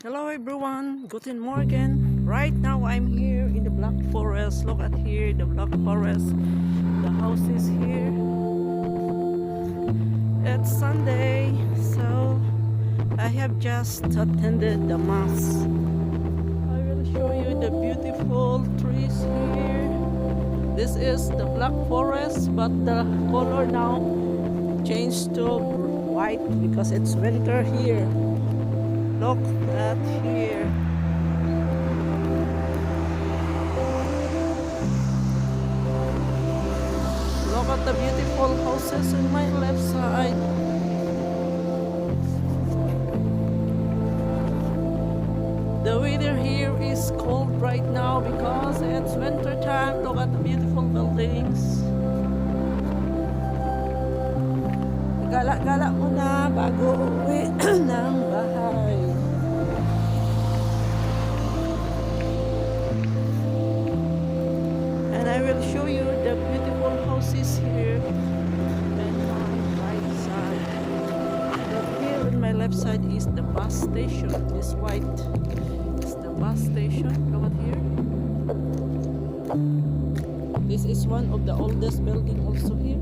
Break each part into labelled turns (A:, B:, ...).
A: Hello everyone, guten Morgen. Right now I'm here in the Black Forest. Look at here, the Black Forest. The house is here. It's Sunday, so I have just attended the mass. I will show you the beautiful trees here. This is the Black Forest, but the color now changed to white because it's winter here. Look at here. Look at the beautiful houses on my left side. The weather here is cold right now because it's winter time. Look at the beautiful buildings. Gala-gala muna bago uwi ng bahay. And I will show you the beautiful houses here on my right side. But here on my left side is the bus station. This white is the bus station. Look at here. This is one of the oldest building also here.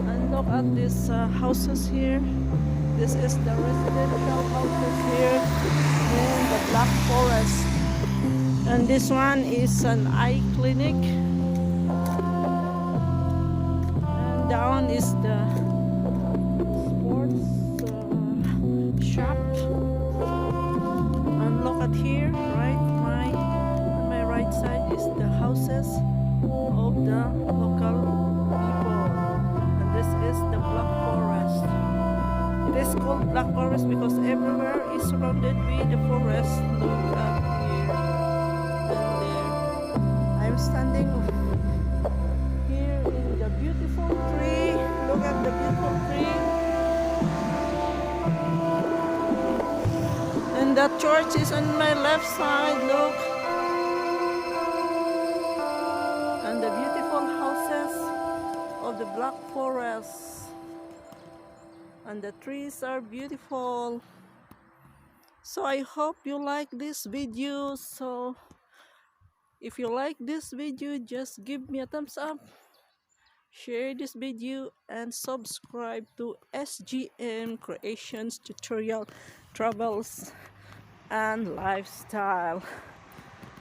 A: And look at these houses here. This is the residential houses here in the Black Forest. And this one is an eye clinic. And down is the sports shop. And look at here, right? On my right side is the houses of the local people. And this is the Black Forest. It is called Black Forest because everywhere is surrounded with the forest. Look up here and there. I'm standing here in the beautiful tree. Look at the beautiful tree. And that church is on my left side. Look. And the beautiful houses of the Black Forest. And the trees are beautiful. So I hope you like this video. So if you like this video, just give me a thumbs up, share this video, and subscribe to SGM Creations Tutorial Travels and Lifestyle,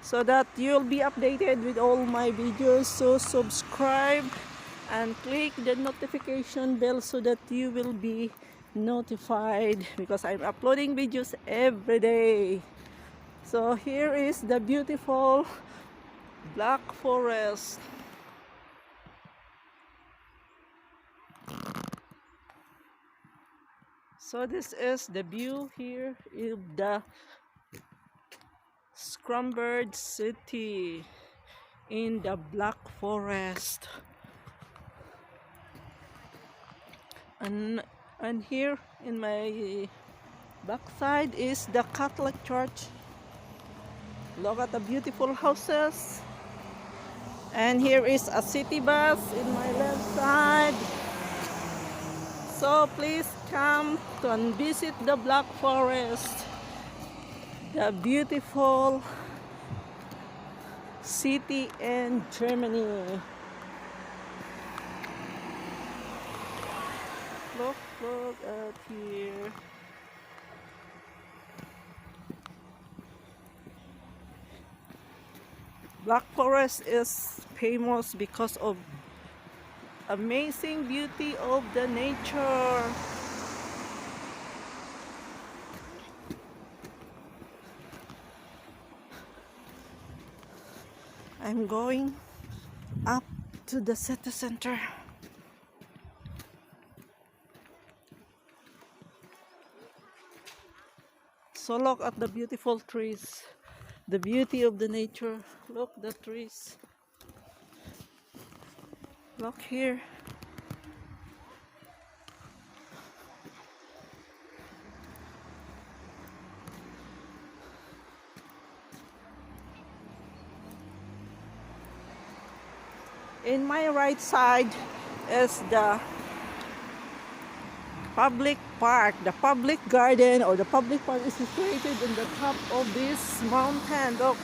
A: so that you'll be updated with all my videos. So subscribe and click the notification bell so that you will be notified because I'm uploading videos every day. So here is the beautiful Black Forest. So this is the view here of the Schramberg city in the Black Forest. And here in my backside is the Catholic Church. Look at the beautiful houses. And here is a city bus in my left side. So please come to and visit the Black Forest, the beautiful city in Germany. Look at here. Black Forest is famous because of amazing beauty of the nature. I'm going up to the city center. So look at the beautiful trees, the beauty of the nature. Look the trees. Look here. In my right side is the public park. The public garden or the public park is situated in the top of this mountain. Look.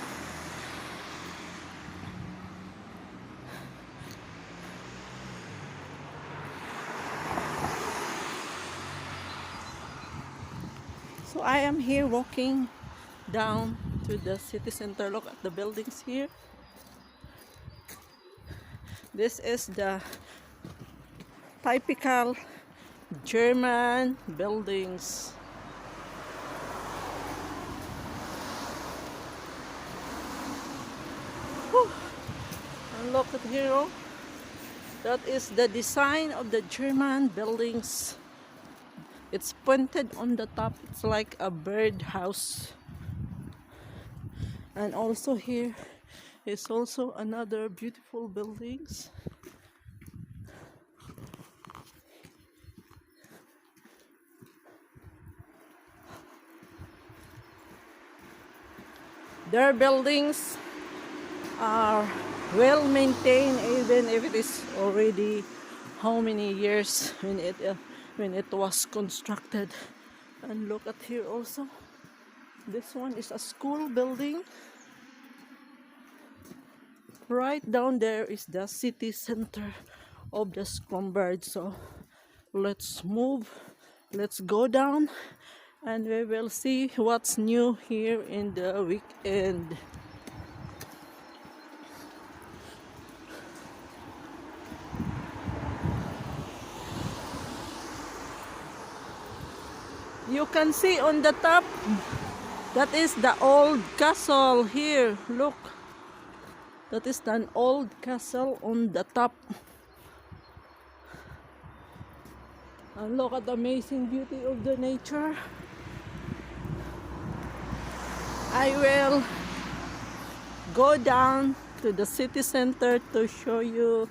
A: So I am here walking down to the city center. Look at the buildings here. This is the typical German buildings. Whew. And look at here. Oh. That is the design of the German buildings. It's pointed on the top. It's like a bird house. And also here is also another beautiful buildings. Their buildings are well maintained, even if it is already how many years when it was constructed. And look at here also. This one is a school building. Right down there is the city center of the Schramberg. So let's move. Let's go down and we will see what's new here in the weekend. You can see on the top, that is the old castle here. Look, that is an old castle on the top. And look at the amazing beauty of the nature. I will go down to the city center to show you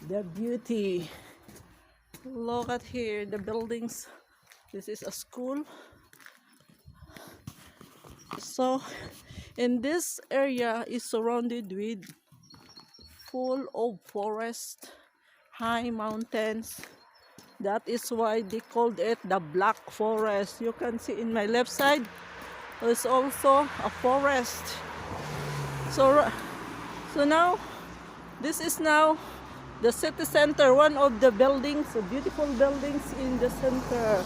A: the beauty. Look at here, the buildings. This is a school. So in this area is surrounded with full of forest, high mountains. That is why they called it the Black Forest. You can see in my left side there's also a forest. So now this is now the city center, one of the buildings, the beautiful buildings in the center.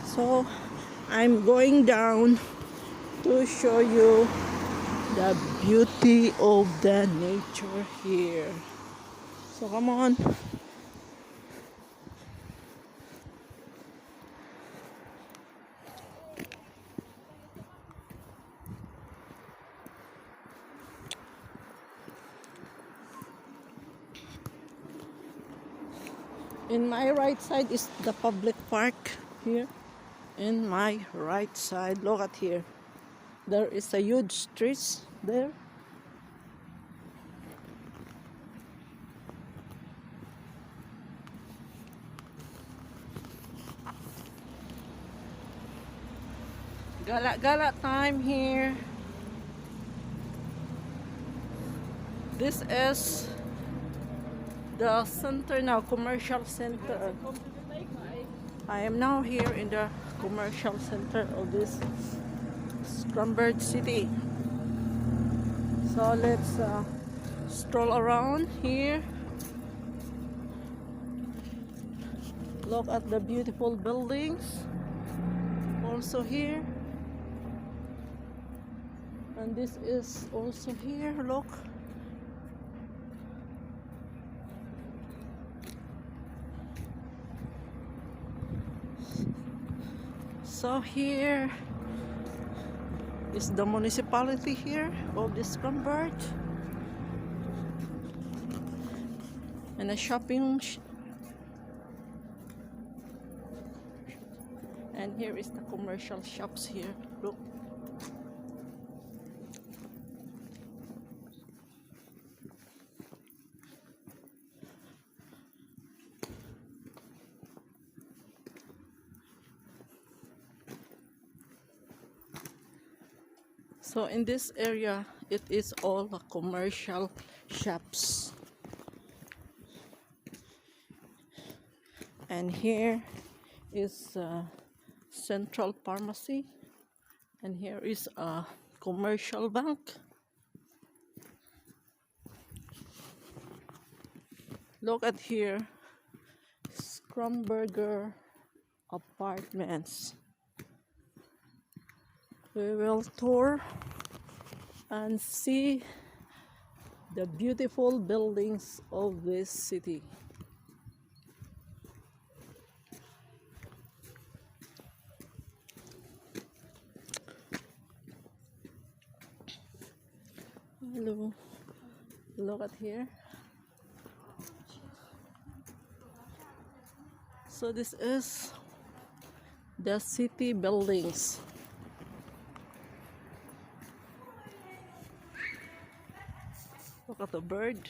A: So I'm going down to show you the beauty of the nature here. So come on. In my right side is the public park here. In my right side, look at here. There is a huge trees there. Gala time here. This is the center now, commercial center. I am now here in the commercial center of this Schramberg city. So let's stroll around here. Look at the beautiful buildings also here. And this is also here, look. So here is the municipality here of this Schramberg, and a shopping and here is the commercial shops here. Look. So in this area, it is all commercial shops. And here is central pharmacy, and here is a commercial bank. Look at here, Schramberg apartments. We will tour and see the beautiful buildings of this city. Hello, look at here. So this is the city buildings. Look at the bird.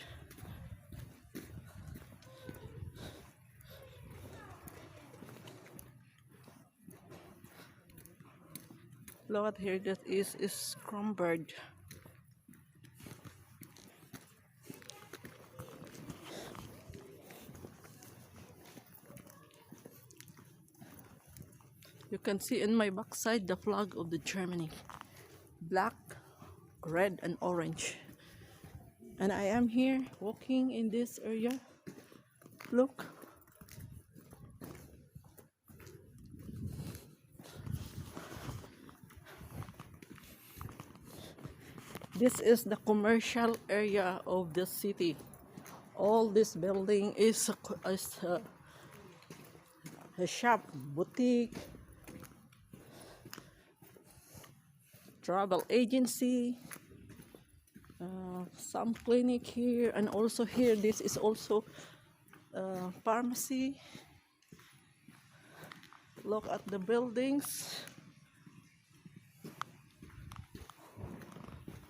A: Look at here, that is Schramberg. You can see in my backside the flag of the Germany. Black, red and orange. And I am here walking in this area. Look. This is the commercial area of the city. All this building is a shop, boutique, travel agency, some clinic here, and also here this is also pharmacy. Look at the buildings.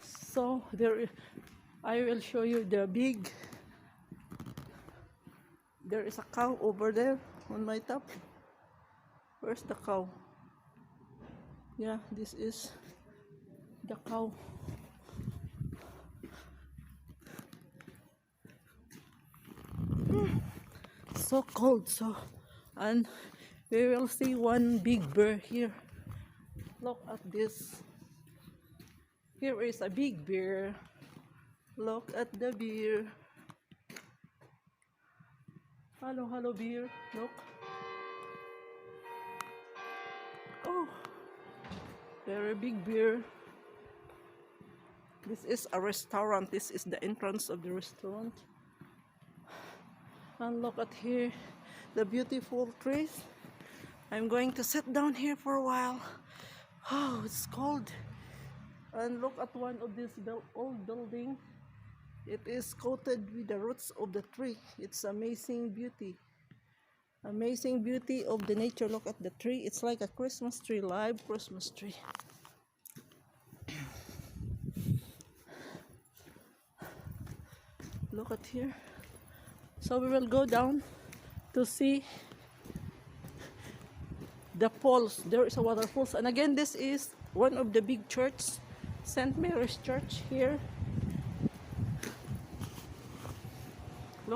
A: So there, I will show you the big. There is a cow over there on my top. Where's the cow? Yeah, this is the cow. So cold, and we will see one big bear here. Look at this. Here is a big bear. Look at the bear. Hello bear. Look. Oh, very big bear. This is a restaurant. This is the entrance of the restaurant. And look at here, the beautiful trees. I'm going to sit down here for a while. Oh, it's cold. And look at one of this old building. It is coated with the roots of the tree. It's amazing beauty. Amazing beauty of the nature. Look at the tree. It's like a Christmas tree, live Christmas tree. Look at here. So we will go down to see the falls. There is a waterfalls, and again this is one of the big churches, St. Mary's Church here.